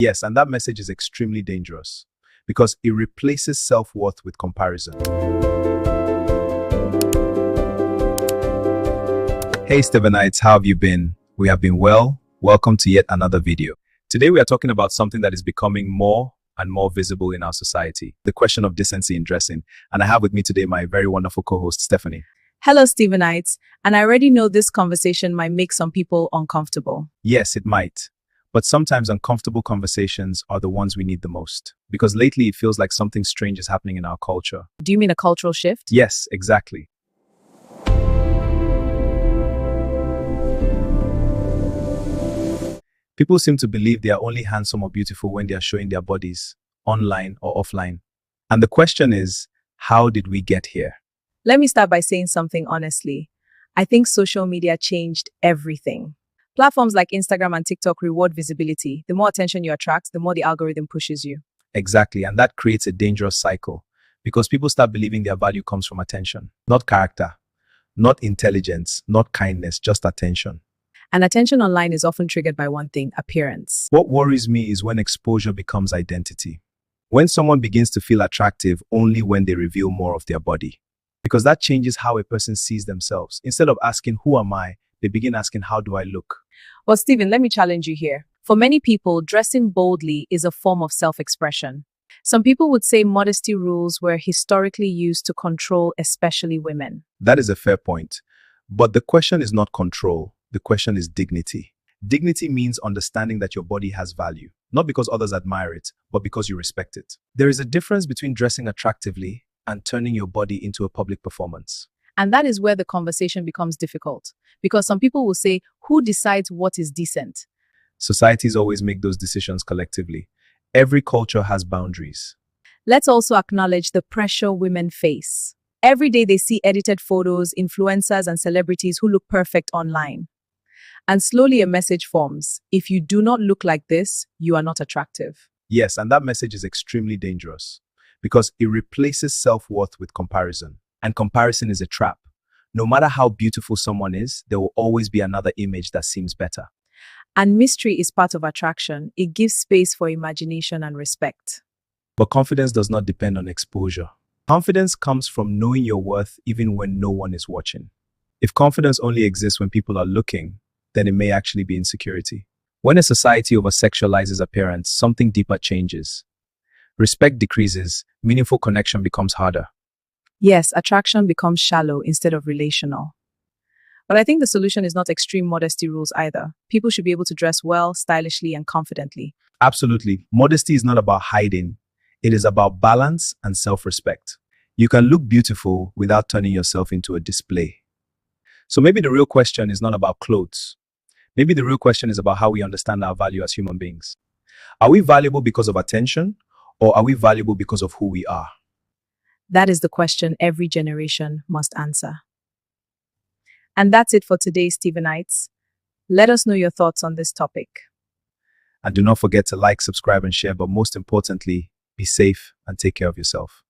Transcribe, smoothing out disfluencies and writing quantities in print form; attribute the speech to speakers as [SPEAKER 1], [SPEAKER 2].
[SPEAKER 1] Yes, and that message is extremely dangerous because it replaces self-worth with comparison. Hey Stevenites, how have you been? We have been well. Welcome to yet another video. Today we are talking about something that is becoming more and more visible in our society, the question of decency in dressing. And I have with me today my very wonderful co-host, Stephanie.
[SPEAKER 2] Hello, Stevenites, and I already know this conversation might make some people uncomfortable.
[SPEAKER 1] Yes, it might. But sometimes uncomfortable conversations are the ones we need the most. Because lately it feels like something strange is happening in our culture.
[SPEAKER 2] Do you mean a cultural shift?
[SPEAKER 1] Yes, exactly. People seem to believe they are only handsome or beautiful when they are showing their bodies, online or offline. And the question is, how did we get here?
[SPEAKER 2] Let me start by saying something honestly. I think social media changed everything. Platforms like Instagram and TikTok reward visibility. The more attention you attract, the more the algorithm pushes you.
[SPEAKER 1] Exactly, and that creates a dangerous cycle because people start believing their value comes from attention, not character, not intelligence, not kindness, just attention.
[SPEAKER 2] And attention online is often triggered by one thing: appearance.
[SPEAKER 1] What worries me is when exposure becomes identity. When someone begins to feel attractive only when they reveal more of their body. Because that changes how a person sees themselves. Instead of asking, who am I? They begin asking, how do I look?
[SPEAKER 2] Well, Stephen, let me challenge you here. For many people, dressing boldly is a form of self-expression. Some people would say modesty rules were historically used to control especially women.
[SPEAKER 1] That is a fair point. But the question is not control. The question is dignity. Dignity means understanding that your body has value, not because others admire it, but because you respect it. There is a difference between dressing attractively and turning your body into a public performance.
[SPEAKER 2] And that is where the conversation becomes difficult, because some people will say, who decides what is decent?
[SPEAKER 1] Societies always make those decisions collectively. Every culture has boundaries.
[SPEAKER 2] Let's also acknowledge the pressure women face. Every day they see edited photos, influencers, and celebrities who look perfect online. And slowly a message forms: if you do not look like this, you are not attractive.
[SPEAKER 1] Yes, and that message is extremely dangerous because it replaces self-worth with comparison. And comparison is a trap. No matter how beautiful someone is, there will always be another image that seems better.
[SPEAKER 2] And mystery is part of attraction. It gives space for imagination and respect.
[SPEAKER 1] But confidence does not depend on exposure. Confidence comes from knowing your worth even when no one is watching. If confidence only exists when people are looking, then it may actually be insecurity. When a society over-sexualizes appearance, something deeper changes. Respect decreases, meaningful connection becomes harder.
[SPEAKER 2] Yes, attraction becomes shallow instead of relational. But I think the solution is not extreme modesty rules either. People should be able to dress well, stylishly, and confidently.
[SPEAKER 1] Absolutely. Modesty is not about hiding. It is about balance and self-respect. You can look beautiful without turning yourself into a display. So maybe the real question is not about clothes. Maybe the real question is about how we understand our value as human beings. Are we valuable because of attention, or are we valuable because of who we are?
[SPEAKER 2] That is the question every generation must answer. And that's it for today, Stevenites. Let us know your thoughts on this topic.
[SPEAKER 1] And do not forget to like, subscribe, and share, but most importantly, be safe and take care of yourself.